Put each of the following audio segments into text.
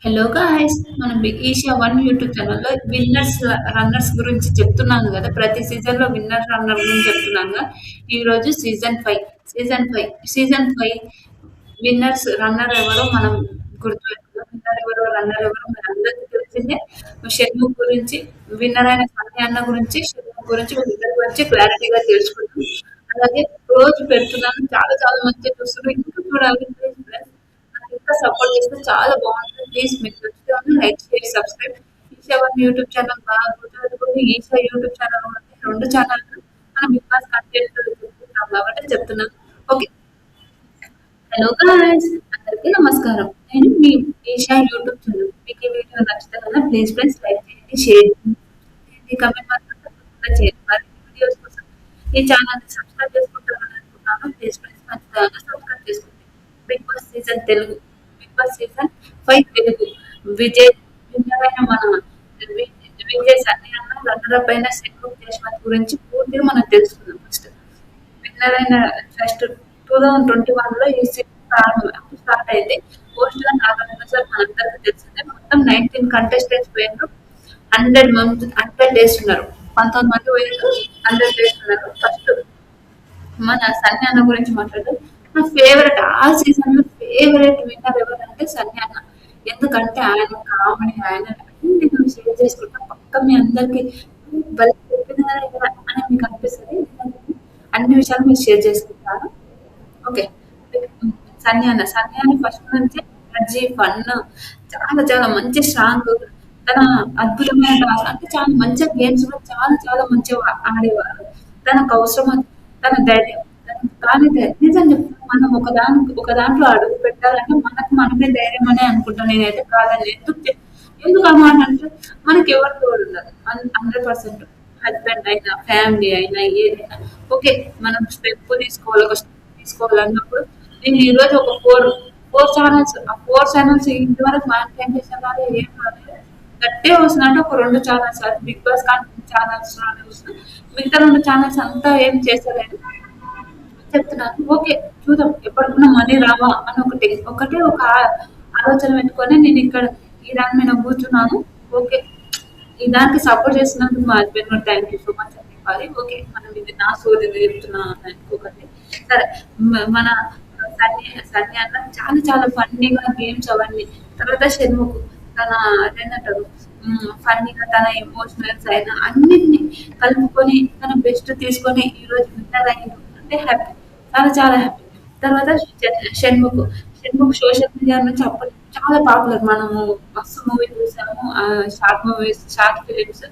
Hello guys! మనం 'big Isha 1' YouTube ఛానెల్‌లో runners గురించి చెప్తున్నాను గదా! ప్రతి సీజన్‌లో రన్నర్ గురించి చెప్తున్నానుగా. ఈరోజు సీజన్ 5 రన్నర్ ఎవరో మనం గుర్తుపెట్టుకుందాం. రన్నర్ ఎవరో మనందరికీ తెలిసిందే. షణ్ముఖ్ గురించి, విన్నర్ అయిన సన్నీ అన్న గురించి, షణ్ముఖ్ గురించి వీళ్ళిద్దరి గురించి క్లారిటీగా తెలుసుకుందాం. అలాగే రోజు పెడుతున్నాను. చాలా చాలా మంచిగా చూస్తున్నారు. ఇంకా చూడాలి ప్లీజ్ ఫ్రెండ్స్. ఇంకా సపోర్ట్ చేస్తే చాలా బాగుంటుంది. ప్లీజ్ మీకు నచ్చితే like share subscribe. Isha one YouTube channel బాగా గుర్తుపెట్టుకోండి. ఈషా యూట్యూబ్ ఛానల్ ఉంది. రెండు ఛానల్ మనం బిగ్ బాస్ కంటెంట్ చెప్పుకుంటాం కాబట్టి చెప్తున్నాను. ఓకే. Hello guys! అందరికీ నమస్కారం. నేను మీ ఈషా యూట్యూబ్ ఛానల్. మీకు ఈ వీడియో నచ్చితే కనుక ప్లీజ్ ఫ్రెండ్స్ లైక్ చేయండి, షేర్ చేయండి, కామెంట్ మాత్రం తప్పకుండా చేయండి. మరిన్ని వీడియోస్ కోసం ఈ ఛానల్‌ని సబ్స్క్రైబ్ చేసుకుంటారని అనుకుంటున్నాను. ప్లీజ్ ఫ్రెండ్స్ ఖచ్చితంగా సబ్స్క్రైబ్ చేసుకోండి. Bigg Boss season Telugu, Bigg Boss season 5 Telugu Vijay winner అయిన మన వి- విజయ్ సన్నీ అన్న రన్నర్ అప్ అయిన షణ్ముఖ్ దేశ్ముఖ్ గురించి పూర్తిగా మనం తెలుసుకుందాం ఫస్ట్. విన్నర్ అయిన ఫస్ట్ 2021లో ఈ సీజన్ స్టార్ట్ అయింది. హోస్ట్ గా నాగార్జున సార్ మనందరికీ తెలిసిందే. మొత్తం 19 కంటెస్టెంట్స్ పోయినారు. 100 డేస్ ఉన్నారు. 19 మంది పోయినారు. 100 డేస్ ఉన్నారు. ఫస్ట్ మన సన్నీ అన్న గురించి మాట్లాడు. నా ఫేవరెట్ ఆ సీజన్ లో ఫేవరెట్ విన్నర్ ఎవరంటే సన్నీ అన్న. ఎందుకంటే ఆయన కామెడీ, ఆయన అన్ని మేము షేర్ చేసుకుంటాం. పక్క మీ అందరికి భలే చెప్పిన కదా అని మీకు అనిపిస్తుంది. అన్ని విషయాలు మీరు షేర్ చేసుకుంటారు. ఓకే. సన్నీ అన్న ఫస్ట్ నుంచి ఎనర్జీ, ఫన్ చాలా చాలా మంచి స్ట్రాంగ్. తన అద్భుతమైన డాన్స్ అంటే చాలా మంచిగా గేమ్స్ కూడా చాలా చాలా మంచిగా ఆడేవారు. తనకు అవసరం తన ధైర్యం. కానీ నిజం చెప్తున్నా మనం ఒక దాంట్లో అడుగు పెట్టాలంటే మనకు మనమే ధైర్యం అనే అనుకుంటాను నేనైతే కాదని. ఎందుకు ఆ మాట అంటే మనకి ఎవరు తోడు ఉండదు. 100% హస్బెండ్ అయినా, ఫ్యామిలీ అయినా ఏదైనా ఓకే. మనం స్టెప్ తీసుకోవాలి. ఒక స్టెప్ తీసుకోవాలన్నప్పుడు నేను ఈరోజు ఒక ఫోర్ ఛానల్స్ ఆ 4 ఛానల్స్ ఇంతవరకు మానిటైజేషన్ రాలే, ఏం రాలేదు. గట్టిగా వస్తుందంటే ఒక 2 ఛానల్స్ అది బిగ్ బాస్ కంటెంట్ ఛానల్స్ లోనే వస్తుంది. మిగతా 2 ఛానల్స్ అంతా ఏం చేస్తలేదు. చెప్తున్నాను. ఓకే. చూద్దాం ఎప్పటికన్నా మనీ రావా అని ఒకటే ఒక ఆలోచన పెట్టుకొని నేను ఇక్కడ ఈ దాని మీద కూర్చున్నాను. ఓకే. ఈ దానికి సపోర్ట్ చేసినందుకు మా హస్బెండ్ కూడా థ్యాంక్ యూ సో మచ్ అని చెప్పాలి. ఓకే. మనం ఇది నా సోది ఇది చెప్తున్నా అని అనుకోకండి. సరే. మన సన్నీ అన్న చాలా చాలా ఫన్నీగా గేమ్స్ అవన్నీ. తర్వాత షణ్ముఖ్ తన అదేంటంటారు ఫన్నీగా తన ఎమోషనల్స్ అయినా అన్నిటిని కలుపుకొని తన బెస్ట్ తీసుకొని ఈరోజు విన్నర్ అయ్యిండు అంటే హ్యాపీ. చాలా చాలా హ్యాపీ. తర్వాత షణ్ముఖ్. షణ్ముఖ్ సోషల్ మీడియా నుంచి అప్పటి చాలా పాపులర్. మనము మస్తు మూవీ చూసాము. షార్ట్ మూవీస్, షార్ట్ ఫిలిమ్స్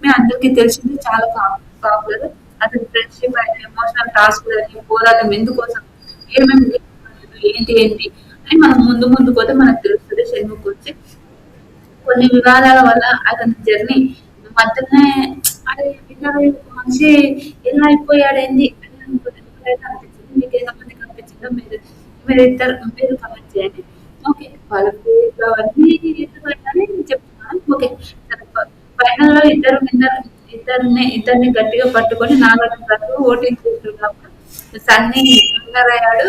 మీ అందరికీ తెలిసింది చాలా పాపులర్. అతని ఫ్రెండ్షిప్ అయిన ఎమోషనల్ టాస్క్ అని పోరాటం ఎందుకోసం ఏమేమి ఏంటి ఏంటి అని మనం ముందు ముందు పోతే మనకు తెలుస్తుంది షణ్ముఖ్ గురించి. కొన్ని వివాదాల వల్ల అతని జర్నీ మధ్యలోనే అరే విన్నర్ మనిషి ఎలా అయిపోయాడేంది అని ఎవరికైతే అనిపించింది. మీకు ఎంతమందికి అనిపించిందో మీరు కమెంట్ చేయండి. ఓకే. వాళ్ళ పేర్లు అవన్నీ ఎందుకంటే నేను చెప్తున్నాను. ఓకే. ఫైనల్ లో ఇద్దరిని గట్టిగా పట్టుకొని నాగార్జున గారు ఓటింగ్ చేశారు కాబట్టి సన్నీ విన్నర్ అయ్యాడు.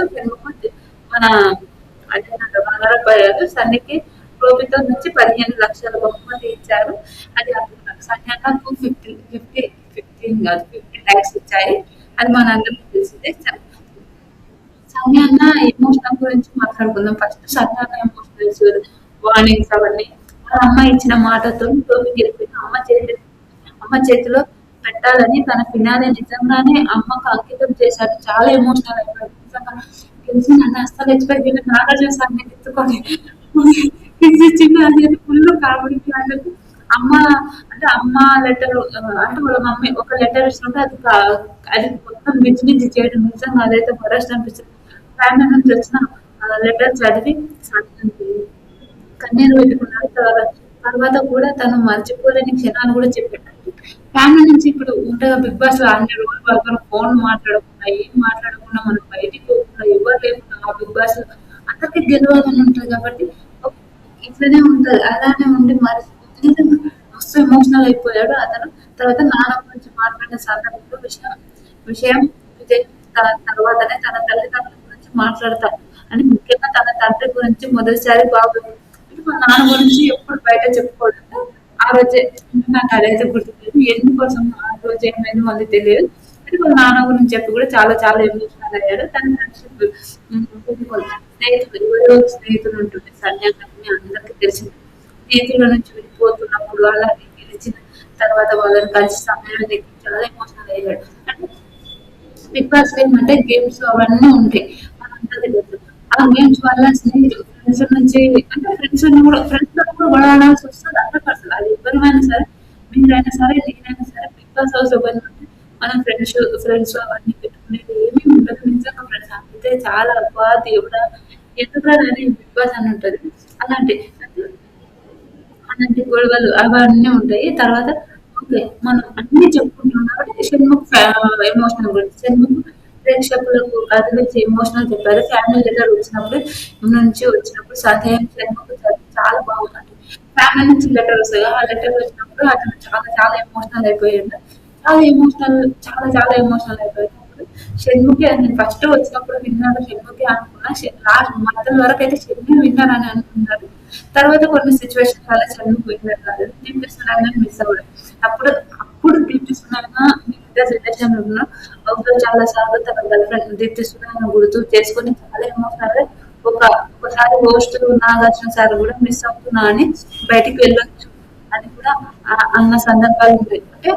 మన అదేనంట రన్నరప్ అయ్యారు. సన్నీకి ప్రభుత్వం నుంచి 15 లక్షల బహుమతి ఇచ్చారు. అది అనుకున్నాను. సంజన 15 కాదు 50 lakhs ఇచ్చాయి. అది మనందరికీ తెలిసిందే. సంజన అన్న ఎమోషనల్ గురించి మాట్లాడుకుందాం. ఫస్ట్ సంజన అన్న ఎమోషనల్స్, వార్నింగ్స్ అవన్నీ. వాళ్ళ అమ్మ ఇచ్చిన మాటతో టోపీకి వెళ్ళిపోయింది. అమ్మ చేతిలో పెట్టాలని తన ఫినాలే నిజంగానే అమ్మకు అంకితం చేశాడు. చాలా ఎమోషనల్ అయిపోయాడు. నిజంగా తెలిసి నన్ను అస్సలు ఎక్స్పెక్ట్ చేయలేదు. నాగార్జున సార్‌ని ఎత్తుకొని చిన్న అది ఫుల్ కామెడీ క్లాసెస్. అమ్మ అంటే అమ్మ లెటర్ అంటే వాళ్ళ మమ్మీ ఒక లెటర్ ఇస్తుంటే అది మొత్తం మించి మించి చేయడం నిజంగా అదైతే వరస్ట్ అనిపిస్తుంది. ఫ్యామిలీ నుంచి వచ్చిన లెటర్ చదివి కన్నీరు పెట్టుకున్నాడు. తర్వాత కూడా తను మర్చిపోలేని క్షణాలు కూడా చెప్పాడు. ఫ్యామిలీ నుంచి ఇప్పుడు ఉంటగా బిగ్ బాస్ లో అన్ని రోజుల వరకు ఫోన్ మాట్లాడకుండా ఏం మాట్లాడకుండా మనం బయటికి పోకుండా ఎవరు లేకుండా ఆ బిగ్ బాస్ లో అందరికి గెలవాలని ఉంటది కాబట్టి ఇట్లనే ఉంటది. అలానే ఉండి మరి నిజంగా మస్తు ఎమోషనల్ అయిపోయాడు అతను. తర్వాత నాన్న గురించి మాట్లాడిన సందర్భంలో విషయం విషయం విజయ్ తర్వాతనే తన తల్లిదండ్రుల గురించి మాట్లాడతారు. అని ముఖ్యంగా తన తండ్రి గురించి మొదటిసారి బాబు వాళ్ళ నాన్న గురించి ఎప్పుడు బయట చెప్పుకోవడంతో ఆ రోజే నాకు అదైతే గుర్తులేదు. ఎందుకోసం ఆ రోజు ఏమైందో మళ్ళీ తెలియదు. కానీ వాళ్ళ నాన్న గురించి చెప్పి కూడా చాలా చాలా ఎమోషనల్ అయ్యాడు. తన ఫ్రెండ్‌షిప్ స్నేహితులు ఎవరో స్నేహితులు ఉంటుంది. సన్యాసి అందరికీ తెలిసిందే. స్నేహితుల నుంచి విడిపోతున్నప్పుడు అలాగే గెలిచిన తర్వాత వాళ్ళని కలిసి సమయాన్ని చాలా ఎమోషనల్ అయ్యాడు. అంటే బిగ్ బాస్ గేమ్ అంటే గేమ్స్ అవన్నీ ఉంటాయి. మనందరికీ తెలుసు. ఆ గేమ్స్ వల్ల స్నేహితులు ఫ్రెండ్స్ నుంచి అంటే ఫ్రెండ్స్ కూడా గొడవడాల్సి వస్తది. అసలు అది ఎవరిమైనా సరే మీరైనా సరే నేనైనా సరే బిగ్ బాస్ హౌస్ ఓపెన్ అంటే మనం ఫ్రెండ్స్ అవన్నీ పెట్టుకునేది ఏమీ ఉండదు. నిజంగా ఫ్రెండ్స్ అంతే చాలా అబ్బా దేవుడా ఎందుకురా అని బిగ్ బాస్ అని ఉంటది. అలాంటి అలాంటి గొడవలు అవన్నీ ఉంటాయి. తర్వాత ఓకే. మనం అన్నీ చెప్పుకుంటున్నాం కాబట్టి షణ్ముఖ్ ఎమోషనల్ గురించి. షణ్ముఖ్ ప్రేక్షకులకు కదిలించి ఎమోషనల్ చెప్పారు. ఫ్యామిలీ లెటర్ వచ్చినప్పుడు సహాయం షణ్ముఖ్ చాలా బాగుంది. అంటే ఫ్యామిలీ నుంచి లెటర్ వస్తది. ఆ లెటర్ వచ్చినప్పుడు అతను చాలా చాలా ఎమోషనల్ అయిపోయాడు. చాలా ఎమోషనల్ చాలా చాలా ఎమోషనల్ అయిపోయాడు. షణ్ముఖి నేను ఫస్ట్ వచ్చినప్పుడు విన్నాను షణ్ముఖి అనుకున్నా. లాస్ట్ మధ్య వరకు అయితే షణ్ముఖి విన్నర్ అని అనుకున్నారు. తర్వాత కొన్ని సిచ్యువేషన్ వల్ల షణ్ముఖ్ విన్నర్ కాలేదు. దీప్తి సునైనా మిస్ అవ్వడం. అప్పుడు అప్పుడు దీప్తి సునైనా మిగతా రిలేషన్ ఉన్న ఒకరు చాలా సార్లు తన గర్ల్ ఫ్రెండ్ దీప్తి సునైనా గుర్తు చేసుకొని చాలా ఎమోషనల్ ఒక ఒకసారి హోస్ట్ నాగార్జున సార్ కూడా మిస్ అవుతున్నా అని బయటికి వెళ్ళొచ్చు అని కూడా అన్న సందర్భాలు ఉంటాయి. అంటే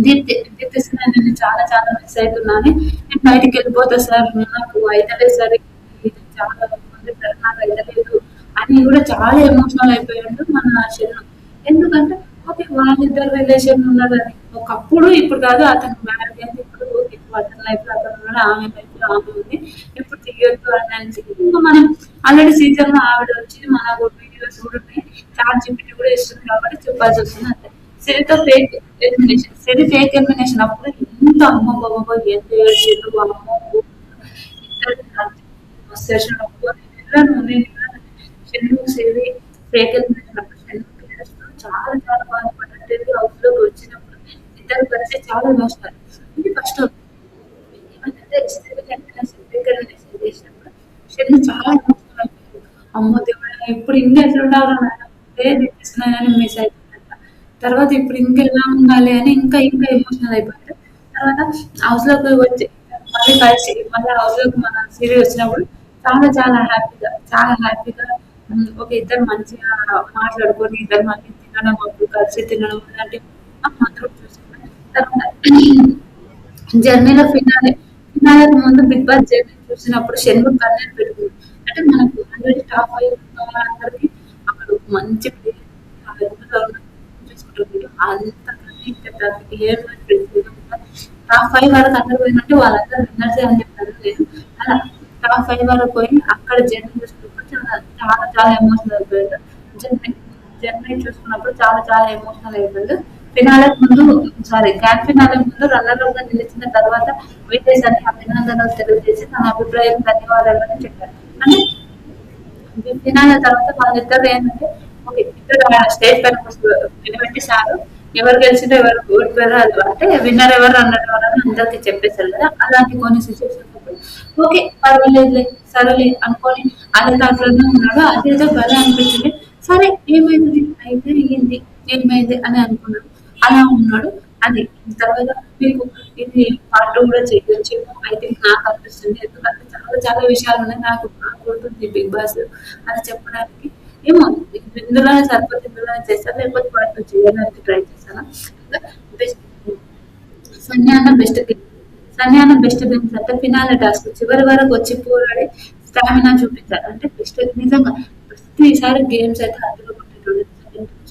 దీప్తి సునైనా నేను చాలా చాలా మిస్ అవుతున్నాను. నేను బయటికి వెళ్ళిపోతా సార్ నాకు అయితలేదు సార్ ఇది చాలా ఉంది సార్ నాకు అయితలేదు అని కూడా చాలా ఎమోషనల్ అయిపోయాడు మన శరీరం. ఎందుకంటే ఓకే వాళ్ళిద్దరు రిలేషన్ ఉన్నదని ఒకప్పుడు ఇప్పుడు కాదు అతను మ్యారేజ్ అయింది ఇప్పుడు ఓకే అతని లైఫ్ లో అతను ఉన్నాడు ఆమె లైఫ్ లో ఆమె ఉంది ఇప్పుడు తీయొద్దు అని అనేసి ఇంకా మనం ఆల్రెడీ సీజన్ లో ఆవిడ వచ్చి మన వీడియోస్ కూడా ఉన్నాయి చాట్ జీపీటీ కూడా ఇస్తుంది కాబట్టి చెప్పాల్సి వస్తుంది అంతే. సిరితో ఫేక్ ఎలిమినేషన్ సిరి ఫేక్ ఎలిమినేషన్ అప్పుడు ఎంత అమ్మ బాబా ఎంత ఏడ్చిండు అమ్మో షణ్ముఖ్ సేవి ఫేక్ చాలా చాలా బాధపడ్డట్టు హౌస్ లోకి వచ్చినప్పుడు ఇద్దరు కలిసి చాలా ఎమోషనల్ అంటే ఫస్ట్ ఏమంటే చేసినప్పుడు షణ్ముఖ్ చాలా ఎమోషనల్ అయిపోయాడు. అమ్మో దేవుడా ఇప్పుడు ఇంకా ఎట్లా ఉండాలి తెప్పిస్తున్నాయని మిస్ అయిపోయిందంట. తర్వాత ఇప్పుడు ఇంకా ఎలా ఉండాలి అని ఇంకా ఇంకా ఎమోషనల్ అయిపోయాడు. తర్వాత హౌస్ లోకి వచ్చి మళ్ళీ కలిసి మళ్ళీ హౌస్ లోకి మన సీరియల్ వచ్చినప్పుడు చాలా చాలా హ్యాపీగా ఒక ఇద్దరు మంచిగా మాట్లాడుకొని ఇద్దరు మళ్ళీ తినడం అప్పుడు కలిసి తినడం అలాంటివి మాత్రం చూసాను. తర్వాత జర్నీలో ఫినాలే ముందు బిగ్ బాస్ జర్నీ చూసినప్పుడు షణ్ముఖ్ కన్నీరు పెట్టుకుంది. అంటే మనకు ఆల్రెడీ టాప్ అయి ఉన్న వాళ్ళందరికీ అక్కడ ఒక మంచి ప్లేస్ చూసుకుంటుంది. అంత కన్నీరు పెట్టాలి టాప్ 5 వరకు అందరూ పోయినట్టు వాళ్ళందరూ విన్నర్సే అని చెప్పాను నేను. అలా టాప్ 5 వరకు పోయి అక్కడ జర్నీ చూసుకున్నప్పుడు చాలా చాలా చాలా ఎమోషనల్ అయిపోయాడు. జర్నీ జర్నీ చూసుకున్నప్పుడు చాలా చాలా ఎమోషనల్ అయిపోయాడు. ఫినాలే ముందు గ్రాండ్ ఫినాలే ముందు రన్నర్ గా నిలిచిన తర్వాత విజేశాన్ని అభినందనలు తెలియజేసి తన అభిప్రాయం ధన్యవాదాలు అని చెప్పారు. అంటే ఫినాలే తర్వాత వాళ్ళిద్దరు ఏంటంటే ఓకే ఇద్దరు స్టేజ్ పైన నిలబెట్టి సారు ఎవరు గెలిచిందో ఎవరు ఓడిపోయారో అది అంటే విన్నర్ ఎవరు రన్నర్ ఎవరు అని అందరికి చెప్పేశారు కదా అలాంటి కొన్ని సిచ్యువేషన్స్ ఓకే పర్వాలేదులే సరేలే అనుకొని అదే దాంట్లోనే ఉన్నాడు అదేదో భలే అనిపించింది. సరే ఏమైంది అయితే అయ్యింది ఏమైంది అని అనుకున్నాడు అలా ఉన్నాడు. అది తర్వాత మీకు ఇది పార్ట్ కూడా చేయొచ్చేమో ఐ థింక్ నాకు అనిపిస్తుంది. ఎందుకంటే చాలా చాలా విషయాలు ఉన్నాయి నాకు ఉంటుంది బిగ్ బాస్ అని చెప్పడానికి ఏమో ఇందులోనే సరిపోతే ఇందులోనే చేస్తాను లేకపోతే పార్ట్ చేయడానికి ట్రై చేస్తాను. బెస్ట్ సన్యాన బెస్ట్ సన్యాన బెస్ట్ గేమ్స్ అంటే ఫినాలే టాస్క్ చివరి వరకు వచ్చి పోరాడి స్టామినా చూపించారు. అంటే బెస్ట్ నిజంగా ప్రతిసారి గేమ్స్ అయితే అందులో కొట్టేటోళ్ళు.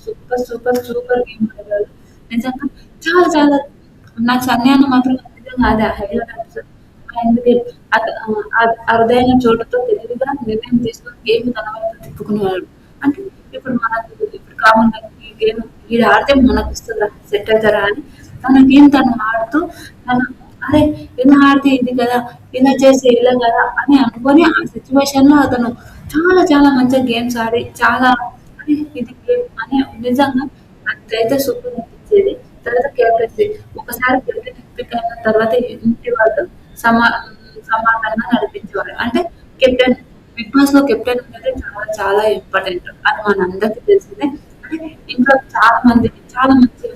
సూపర్ సూపర్ సూపర్ గేమ్ ఆడారు. నిజంగా చాలా చాలా నాకు సన్యానం మాత్రం నిజంగా అదే హైలైట్ అనిపిస్తుంది. ఎందుకే అరుదైన చోటుతో తెలివిగా నిర్ణయం తీసుకొని గేమ్ తన వైపు తిప్పుకునేవాడు. అంటే ఇప్పుడు మనకు ఇప్పుడు కామన్ ఈ గేమ్ ఇది ఆడితే మనకు వస్తుందా సెట్ అవుతారా అని తన గేమ్ తను ఆడుతూ తను అరే ఇలా ఆడితే ఇది కదా ఇలా చేస్తే ఇలా కదా అని అనుకొని ఆ సిచ్యువేషన్ లో అతను చాలా చాలా మంచిగా గేమ్స్ ఆడి చాలా అరే ఇది గేమ్ అని నిజంగా అదైతే సూపర్ అనిపించేది. తర్వాత కెప్టెన్సీ ఒకసారి కెప్టెన్ ఎంపిక అయిన తర్వాత ఇంటి వాళ్ళు సమా సమానంగా నడిపించేవారు. అంటే కెప్టెన్ బిగ్ బాస్‌లో కెప్టెన్ అనేది చాలా చాలా ఇంపార్టెంట్. అది మనందరికీ తెలిసిందే. అంటే ఇంట్లో చాలా మంచి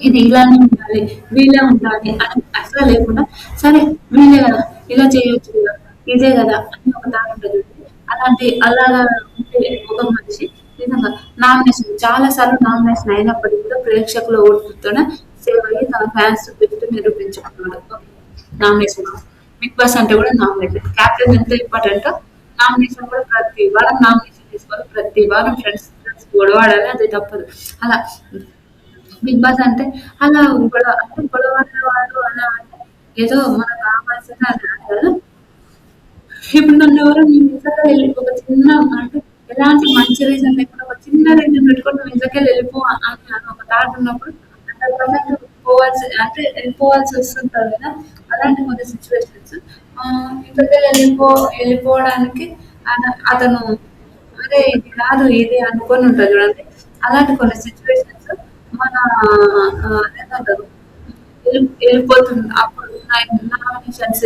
ఇది ఇలానే ఉండాలి, వీళ్ళే ఉండాలి అని అసలు లేకుండా, సరే వీళ్ళే కదా! ఇలా చేయొచ్చు కదా! ఇదే కదా! అని ఒక థాట్ ఉంటది చూడండి. అలాగా ఉంటే ఒక మనిషి నిజంగా నామినేషన్ చాలా సార్లు నామినేషన్ అయినప్పటికి కూడా ప్రేక్షకుల ఓట్లతోనే సేవ్ అయ్యి తన ఫ్యాన్స్ పెట్టి నిరూపించుకున్నాడు. నామినేషన్ బిగ్ బాస్ అంటే కూడా నామినేషన్. క్యాప్టెన్ ఎంత ఇంపార్టెంటో నామినేషన్ కూడా ప్రతి వారం నామినేషన్ తీసుకోవాలి. ప్రతి వారం ఫ్రెండ్స్ ఫ్రెండ్స్ గొడవాడాలి. అది తప్పదు. అలా బిగ్ బాస్ అంటే అలా గొడవడేవాడు అలా అంటే ఏదో మనకు కావాల్సింది అది కాదు. ఇప్పుడు నన్నెవరో నీ ఇంట్లోకి వెళ్ళి ఒక చిన్న అంటే ఎలాంటి మంచి రీజన్ లేకుండా ఒక చిన్న రీజన్ పెట్టుకొని నువ్వు ఇంట్లోకెళ్ళి వెళ్ళిపో అని ఒక థాట్ ఉన్నప్పుడు 100% వెళ్ళిపోవాల్సి వస్తుంటది కదా! అలాంటి కొన్ని సిట్యుయేషన్స్ ఇంట్లోకెళ్ళి వెళ్ళిపోవడానికి అతను అరే ఇది కాదు ఇది అనుకోని ఉంటది చూడండి. అలాంటి కొన్ని సిట్యుయేషన్స్ మన ఏమంటారు వెళ్ళిపోతుంది. అప్పుడు నామినేషన్స్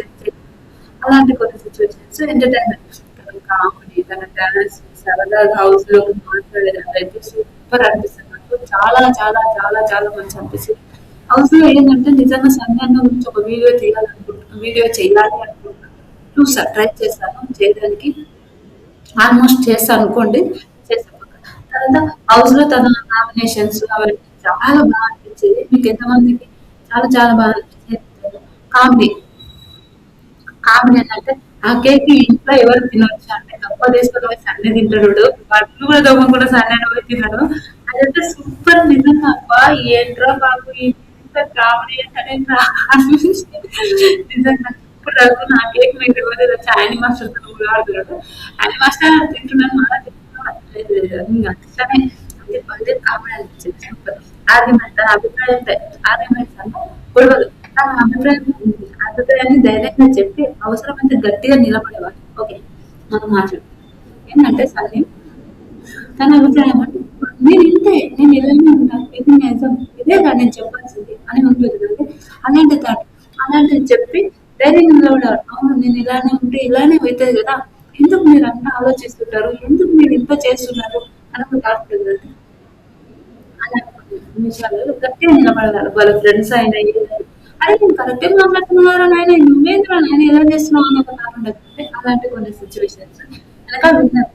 అలాంటి కొన్ని సిట్యుయేషన్స్ ఎంటర్‌టైన్‌మెంట్. తన కామెడీ, తన డాన్స్, సరదాగా హౌస్‌లో మాట్లాడేది అదైతే సూపర్ అనిపిస్తది నాకు. చాలా చాలా చాలా చాలా మంచిగా అనిపిస్తది. హౌస్‌లో ఏంటంటే నిజంగా సండే అన్న గురించి ఒక వీడియో చేయాలి అనుకుంటున్నా. ట్రై చేశాను చేయడానికి. ఆల్మోస్ట్ చేస్తాను అనుకోండి. చేసా పక్క. తర్వాత హౌస్‌లో తన నామినేషన్స్ అవన్నీ చాలా బాగా అనిపించేది. మీకు ఎంతమందికి చాలా చాలా బాగా అనిపించేది? కామెడీ. కామెడీ ఏంటంటే ఆ కేక్ ఇంట్లో ఎవరు తినొచ్చు అంటే గప్ప తీసుకొని పోయి సండే తింటాడు చూడు. బట్టలు కూడా తోమకుండా సండే పోయి తినడు. అదైతే సూపర్ నిజంగా అబ్బా ఏంట్రా బాబు ఇంత కామెడీ అంటే నిజంగా ఇప్పుడు వరకు నా కేక్ మీకు ఎవరు చాయని మాస్టర్ ఆడుతున్నాడు. ఆయన మాస్టర్ తింటున్నాను మళ్ళీ తింటున్నాను లేదు లేదు ఇంకా అట్లనే అంటే కామెడీ అనిపించింది సూపర్. ఆర్గ్యుమెంట్ తన అభిప్రాయం ఆర్గ్యుమెంట్స్ అంటే గొడవలు తన అభిప్రాయాన్ని ధైర్యంగా చెప్పి అవసరమైతే గట్టిగా నిలబడేవాడు. ఓకే మనం మాట్లాడు ఏంటంటే సన్నీ తన అభిప్రాయం అంటే నేను ఇంతే నేను ఇలానే ఉంటాను ఇది నిజం ఇదేగా నేను చెప్పాల్సింది అని ఉంటుంది కదండి. అలాంటి థాట్ అలాంటివి చెప్పి ధైర్యంగా నిలబడేవాడు. అవును నేను ఇలానే ఉంటే ఇలానే అవుతుంది కదా, ఎందుకు మీరు అంతా ఆలోచిస్తుంటారు, ఎందుకు మీరు ఇంత చేస్తున్నారు అని ఒక థాట్ ఉంటుంది కదండి. అలాంటి విషయాలు గట్టిగా నిలబడగలరు వాళ్ళ ఫ్రెండ్స్ అయినా ఏదైనా. అరే నేను కరెక్టే మాట్లాడుతున్నారా నాయన నువ్వేంద్రా నాయన ఎలా చేస్తున్నావు అని ఒక మాట ఉండదు. అలాంటి కొన్ని సిచ్యువేషన్స్ వెనక విన్నారు.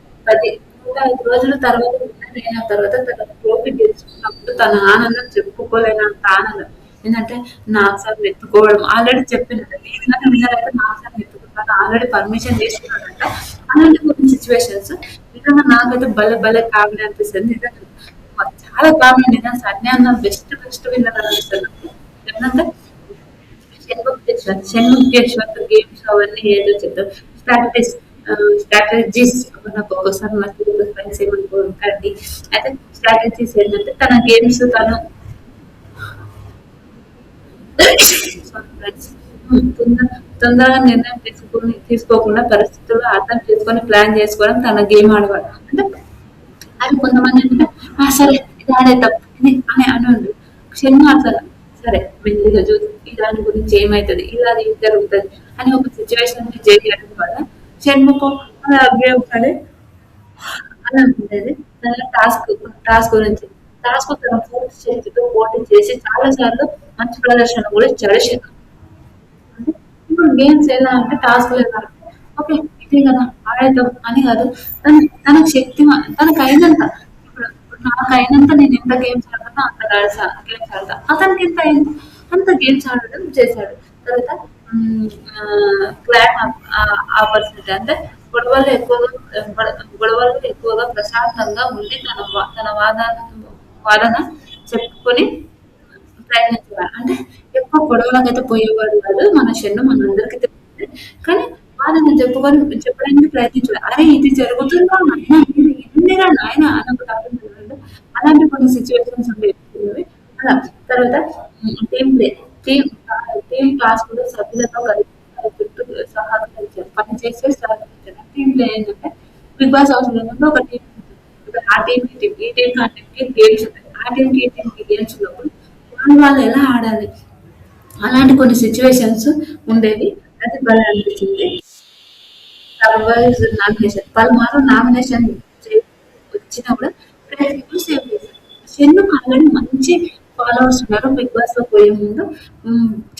105 రోజుల తర్వాత విన్నర్ అయిన తర్వాత తన ట్రోఫీ గెలుచుకున్నప్పుడు తన ఆనందం చెప్పుకోలేనంత ఆనందం. ఏంటంటే నాకు సార్ ఎత్తుకోవడం ఆల్రెడీ చెప్పినట్టు నేను కానీ విన్నర్ అయితే నాకు సార్ ఎత్తుకుంటాను ఆల్రెడీ పర్మిషన్ తీసుకున్నాడంట. అలాంటి కొన్ని సిచ్యువేషన్స్ నిజంగా నాకైతే భలే భలే కామెడీ అనిపిస్తుంది. నిజంగా చాలా కామెడీ నిజంగా సండే అన్న బెస్ట్ విన్నర్ అనిపిస్తుంది నాకు. ఎందుకంటే షణ్ముఖేశ్వర్ గేమ్స్ అవన్నీ ఏదో చెప్తారు. స్ట్రాటజీస్ స్ట్రాటజీస్ నాకు ఒక్కోసారి నాకు ఫ్రెండ్స్ ఏమనుకోకండి. అయితే స్ట్రాటజీస్ ఏంటంటే తన గేమ్స్ తను ఫ్రెండ్స్ తొందరగా నిర్ణయం తీసుకోకుండా పరిస్థితులు అర్థం చేసుకొని ప్లాన్ చేసుకోవడం తన గేమ్ ఆడవాడు. అంటే అది కొంతమంది ఏంటంటే సరే ఇది ఆడేద్దాం అని ఉండు. క్షణం అట్లా సరే మెల్లిగా చూసి ఈ దాని గురించి ఏమైతుంది ఇలా ఇది జరుగుతుంది అని ఒక సిచ్యువేషన్ చేయడం వల్ల షణ్ముఖం అలా గేమ్ అని అలా ఉండేది. దానిలో టాస్క్ గురించి టాస్క్ తన పూర్తి శక్తితో పోటీ చేసి చాలా సార్లు మంచి ప్రదర్శన కూడా ఇచ్చాడు షణ్ముఖం. అంటే ఇప్పుడు గేమ్స్ ఎలా అంటే టాస్క్‌లు ఎలా అంటే ఓకే. ఇదే కదా! ఆడేద్దాం అని కాదు. తనకు తనకు అయినంత ఇప్పుడు నాకయినంత నేను ఎంత గేమ్స్ ఆడతానో అంత గేమ్స్ ఆడతా. అతనికి ఎంత అయిందో అంత గేమ్స్ ఆడడం చేశాడు. తర్వాత క్లాన్ ఆపర్చునిటీ అంటే గొడవలు ఎక్కువగా గొడవలు ఎక్కువగా ప్రశాంతంగా ఉండి తన వాదన చెప్పుకొని ప్రయత్నించేవాడు. అంటే ఎక్కువ గొడవలకైతే పోయేవాడు కాదు. మన షన్ను మనందరికీ తెలిసిందే. కానీ వాదన చెప్పడానికి ప్రయత్నించేవాడు. అరే ఇది జరుగుతుందా నాయన ఇది ఏందిరా నాయన అని ఒక థాట్ ఉంటది కదండీ. అలాంటి కొన్ని సిట్యుయేషన్స్ ఉండేవి. అలా తర్వాత టీమ్ ప్లే టీమ్ టీమ్ టాస్క్‌లో సభ్యులతో కలిసి చుట్టూ సహకరించారు. పనిచేసే సహకరించారు. టీమ్ ప్లే ఏంటంటే బిగ్ బాస్ హౌస్‌లో ఉన్నప్పుడు ఒక టీమ్ ఉంటుంది. ఇప్పుడు ఆ టీమ్‌కి టీమ్, ఈ టీమ్‌కి ఆ టీమ్‌కి గేమ్స్ ఉంటాయి. ఆ టీమ్‌కి ఈ టీమ్‌కి గేమ్స్ ఉన్నప్పుడు వాళ్ళు ఎలా ఆడాలి? అలాంటి కొన్ని సిట్యుయేషన్స్ ఉండేవి. అది భలే అనిపించింది. సర్వైవ్స్ నామినేషన్ పలుమార్లు నామినేషన్ వచ్చినా కూడా ప్రతి సేవ్ చేశారు. షెన్నుకు ఆల్రెడీ మంచి ఫాలోవర్స్ ఉన్నారు. బిగ్ బాస్ లో పోయే ముందు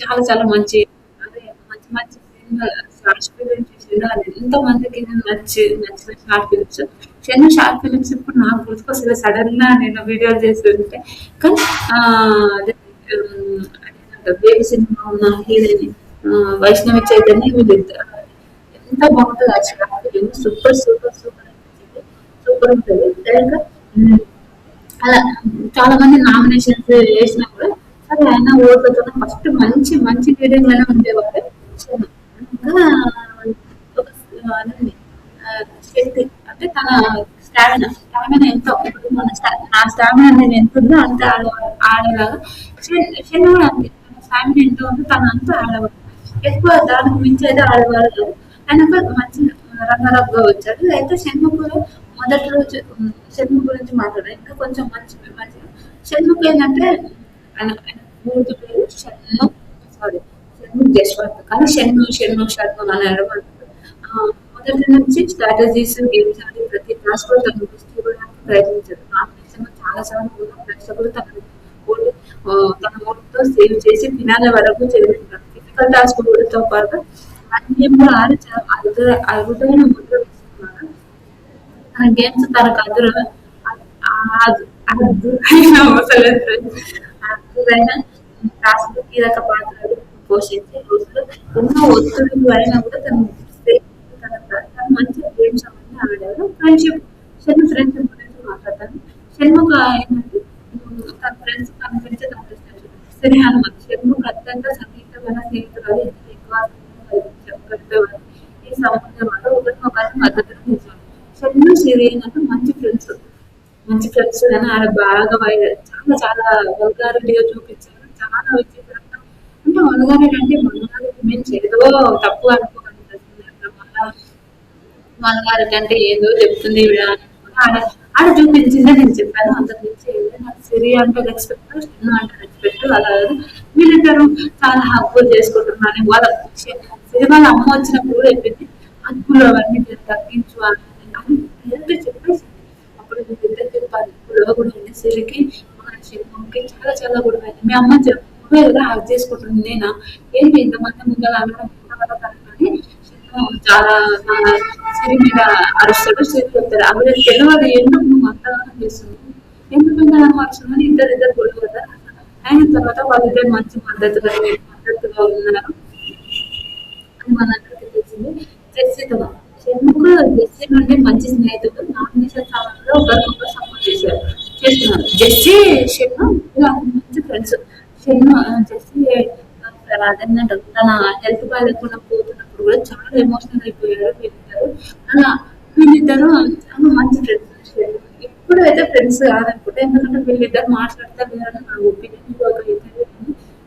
చాలా చాలా మంచి అదే మంచి మంచి సినిమా షార్ట్ ఫిలిమ్స్ చేసిండు. అది ఎంతో మందికి నచ్చిన short films. Shannu short films ఇప్పుడు నాకు గుర్తుకొస్తుంది సడన్ గా నేను వీడియోలు చేస్తుంటే. కానీ అదే బేబీ సినిమా ఉన్న హీరోయిన్ వైష్ణవి చైతన్య వీళ్ళిద్దరు ఎంత బాగుంటుంది ఆ short film. Super super super అనిపించింది. సూపర్ ఉంటుంది. ఇంకా అలా చాలా మంది నామినేషన్స్ వేసినా కూడా సరే ఆయన ఓట్లతో ఫస్ట్ మంచి మంచి లీడింగ్ లోనే ఉండేవాడు. శర్మ. ఇంకా ఒక అదండి, శక్తి అంటే తన స్టామినా ఎంతో ఇప్పుడు మన నా స్టామినా అనేది ఎంత ఉందో అంత ఆడేలాగా శని కూడా అంతే తన స్టామినా ఎంత ఉందో తను అంతా ఆడేవాడు. ఎక్కువ దానికి మించి అయితే ఆడేవారు కాదు. ఆయన ఒక మంచి రంగరంగా వచ్చాడు. అయితే షణ్ముఖుడు మొదటి రోజు షణ్ముఖ్ గురించి మాట్లాడారు. ఇంకా కొంచెం మంచి మంచిగా షణ్ముఖ్ ఏంటంటే ఆయన పూర్తి పేరు షణ్ముఖ్, సారీ షణ్ముఖ్ జశ్వంత్, కానీ షణ్ముఖ్ అని అడగదు. మొదటి నుంచి స్ట్రాటజీస్ గేమ్స్ ఆడి ప్రతి టాస్క్ లో తను దృష్టి ఇవ్వడానికి ప్రయత్నించాడు. నామినేషన్ చాలా సార్లు కూడా ప్రేక్షకులు తన ఓటుతో సేవ్ చేసి ఫినాలే వరకు చేరుకుంటారు. ఫిజికల్ టాస్క్ తో పాటు అన్ని కూడా ఆడి చాలా అరుదైన ముద్ర వేసుకున్నాడు. తన గేమ్స్ తనకు అద్భుతమైన అద్భుతమైన టాస్క్ కీలక పాత్రలు పోషించే రోజులు ఎన్నో ఒత్తిడులు అయినా కూడా తను మంచి గేమ్స్ అవన్నీ ఆడారు. ఫ్రెండ్షిప్ ఫ్రెండ్షిప్ గురించి మాట్లాడతాను. షణ్ముఖ ఏంటంటే తన గురించి తనకు తెలిసినట్టు శ్రీ హనుమత్ షణ్ముఖ్ అత్యంత సన్నిహితమైన స్నేహితురాలు. ఇద్దరు ఎక్కువ గడిపేవారు. ఈ సంబంధం వల్ల ఒకరినొకరిని మద్దతును ఇచ్చారు. షణ్ముఖ్ సిరి ఏంటంటే మంచి ఫ్రెండ్స్ కానీ ఆడ బాగా చాలా చాలా వల్గారిటీగా చూపించారు. చాలా విచిత్రంగా అంటే వల్గారిటీ అంటే వల్గారిటీ మీన్స్ ఏదో తప్పు అనుకోవాలి. మల్లారెడ్డి అంటే ఏదో చెప్తుంది ఈవిడ అనుకుని ఆడ చూపించిందే నేను చెప్పాను. అంతకు మించి ఏదో నాకు సిరి అంటే రెస్పెక్ట్, చిన్న అంటే రెస్పెక్ట్. అలా వీళ్ళిద్దరు చాలా హక్కులు చేసుకుంటున్నాను. వాళ్ళ సిరి వాళ్ళ అమ్మ వచ్చినప్పుడు కూడా చెప్పింది హక్కులు అవన్నీ తగ్గించు అని డైరెక్ట్ చెప్పేసి అప్పుడు వీళ్ళిద్దరు చెప్పాలి. గొడవ కూడా ఉంది సిరికి మన శిల్పంకి చాలా చాలా గొడవ అయింది. మీ అమ్మ నువ్వే కదా హక్ చేసుకుంటుంది నేనా ఏంటి ఇంతమంది ముందర అనడం అని చాలా సిరి మీద అరుస్తాడు. సిరి చెప్తాడు ఆవిడ తెలియదు ఎందుకు నువ్వు అంతగానం చేస్తున్నావు, ఎందుకు ఇంతగానం అరుస్తున్నావు. ఇద్దరు గొడవ కదా. అయిన తర్వాత వాళ్ళిద్దరు మంచి మద్దతుగా ఉన్నారు అని మనందరికీ తెలిసింది. జెస్సీతో షణ్ముఖ్ జెస్సీ నుండి మంచి స్నేహితుడు. నామినేషన్ సమయంలో ఒకరికొకరు సపోర్ట్ చేస్తున్నారు. జెస్సీ షణ్ము ఇలా మంచి ఫ్రెండ్స్. జెస్సీ అదేంటంటే తన హెల్త్ బాగాలేకుండా పోతున్నప్పుడు కూడా చాలా ఎమోషనల్ అయిపోయారు వీళ్ళిద్దరు. అలా వీళ్ళిద్దరు మంచి ఫ్రెండ్స్. ఇప్పుడు అయితే ఫ్రెండ్స్ కాదనుకుంటే ఎందుకంటే వీళ్ళిద్దరు మాట్లాడతారు లేదని నా ఒపీనియన్. ఒక ఇద్దరు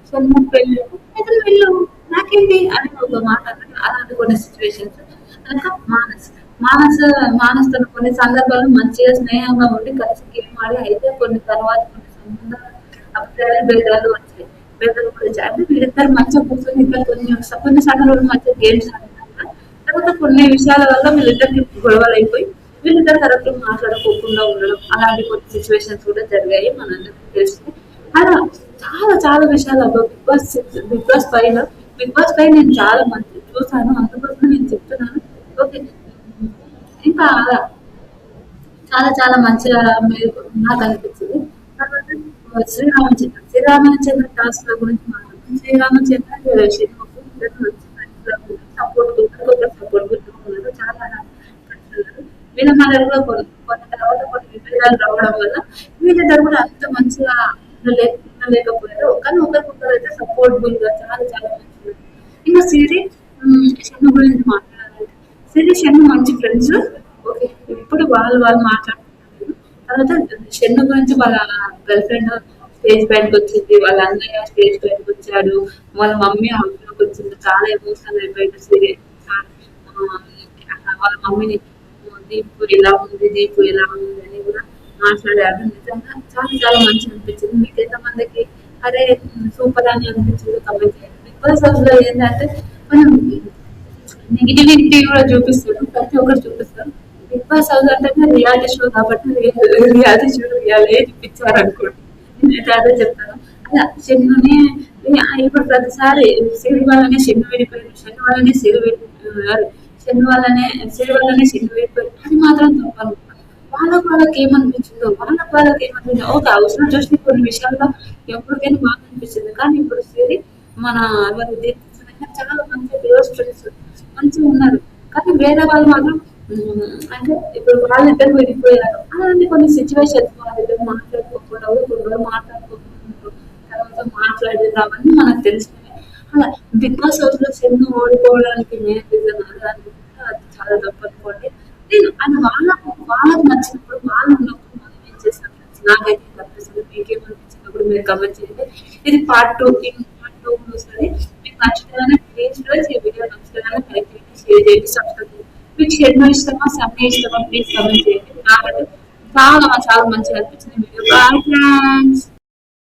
షణ్ముఖ్ పెళ్ళి అయితే వీళ్ళు నాకేంటి అని ఒక మాట్లాడతారు. అలాంటి కొన్ని సిచ్యువేషన్స్ కనుక మానస్ కొన్ని సందర్భాల్లో మంచిగా స్నేహంగా ఉండి కలిసి గేమ్ ఆడి అయితే కొన్ని తర్వాత కొన్ని సంబంధాలు అభిప్రాయాలు భేదాలు వచ్చాయి. భేదాలు కూడా వచ్చాయి. అంటే వీళ్ళిద్దరు మంచిగా కూర్చొని ఇద్దరు కొన్ని సందర్భాలు మంచిగా గేమ్స్ ఆడినారు. తర్వాత కొన్ని విషయాల వల్ల వీళ్ళిద్దరికి గొడవలు అయిపోయి వీళ్ళిద్దరు కరెక్ట్ మాట్లాడుకోకుండా ఉండడం అలాంటి కొన్ని సిచ్యువేషన్స్ కూడా జరిగాయి మనందరికీ తెలిసింది. అలా చాలా చాలా విషయాలు బిగ్ బాస్ 5 నేను చాలా మంచి చూసాను. అందుకోసం నేను చెప్తున్నాను. ఓకే. ఇంకా అలా చాలా చాలా మంచిగా మీరు నాకు అనిపించింది. తర్వాత శ్రీరామచంద్ర టాస్క్ గురించి మాట్లాడుతాం. శ్రీరామచంద్ర శివకు ఇద్దరు మంచి సపోర్ట్ సపోర్ట్ ఉన్నారు. చాలా ఉన్నారు. వీళ్ళ మధ్యలో కొన్ని తర్వాత కొన్ని విభేదాలు రావడం వల్ల వీళ్ళిద్దరు కూడా అంత మంచిగా ఉండలేకపోయారు. కానీ ఒకరికొకరు అయితే సపోర్టబుల్ గా చాలా చాలా మంచిగా. ఇంకా సిరి షణ్ము గురించి మాట్లాడాలంటే సిరి షణ్ము మంచి ఫ్రెండ్స్. ఓకే. ఇప్పుడు వాళ్ళు మాట్లాడుకుంటున్నారు. తర్వాత షణ్ము గురించి వాళ్ళ గర్ల్ ఫ్రెండ్ స్టేజ్ పైనకి వచ్చింది. వాళ్ళ అన్నయ్య స్టేజ్ పైనకి వచ్చాడు. వాళ్ళ మమ్మీ హౌస్ లోకి వచ్చింది. చాలా ఎమోషనల్ అయిపోయింది సిరి. వాళ్ళ మమ్మీని దీపు ఇలా ఉంది అని కూడా మాట్లాడారు. నిజంగా చాలా చాలా మంచిగా అనిపించింది. మీకు ఎంతమందికి అరే సూపర్ అని అనిపించింది కమెంట్ చేయండి. బిగ్ బాస్ హౌస్ లో ఏంటంటే మనం నెగటివిటీ కూడా చూపిస్తాడు. ప్రతి ఒక్కరు చూపిస్తారు. 'బిగ్ బాస్' హౌస్ అంటేనే రియాలిటీ షో కాబట్టి రియాలిటీ షో రియాలే చూపించారనుకోండి. నేనైతే అదే చెప్తాను. అలా షన్నుని ఇప్పుడు ప్రతిసారి సిరి వల్లనే షన్ను విడిపోయారు. షన్ను వల్లనే సిరి అదే షన్ను వల్లనే సిరి వల్లనే షన్ను విడిపోయారు. అది మాత్రం తప్పనుకుంటా. వాళ్ళకేమనిపించిందో, వాళ్ళకేమనిపించిందో ఓకే. అవసరం చూసి కొన్ని విషయాల్లో ఎవరికైనా బాగా అనిపించింది. కానీ ఇప్పుడు సిరి మన ఎవరు దీప్తి చాలా మంచి క్లోజ్ ఫ్రెండ్స్ మంచిగా ఉన్నారు. కానీ వేరే వాళ్ళు మాత్రం అంటే ఇప్పుడు వాళ్ళిద్దరు విడిపోయారు. అలాంటి కొన్ని సిచ్యువేషన్స్ వాళ్ళిద్దరు మాట్లాడుకోకుండా కొన్ని రోజులు మాట్లాడుకోకుండా తర్వాత మాట్లాడేది అవన్నీ మనకు తెలిసినవే. అలా 'బిగ్ బాస్' హౌస్‌లో సెన్ను ఓడిపోవడానికి మెయిన్ రీజన్ అదే అనుకుంటే అది చాలా తప్పనుకోండి. నేను అది వాళ్ళకి నచ్చినప్పుడు వాళ్ళు ఉన్నప్పుడు మనం ఏం చేస్తాం ఫ్రెండ్స్. నాకైతే ఇది అనిపిస్తుంది. మీకేమనిపించిందో కూడా మీరు కామెంట్ చేయండి. ఇది పార్ట్ 2. పార్ట్ 2 వస్తది. మీకు నచ్చితే ప్లీజ్ ఫ్రెండ్స్ ఈ వీడియో నచ్చితే లైక్ చేయండి, షేర్ చేయండి, సబ్స్క్రైబ్ చేయండి. మీకు షెడ్యూల్ ఇష్టమా, సమ్మె ఇష్టమా ప్లీజ్ కామెంట్ చేయండి. నాకైతే చాలా చాలా మంచిగా అనిపించింది వీడియో. Bye friends.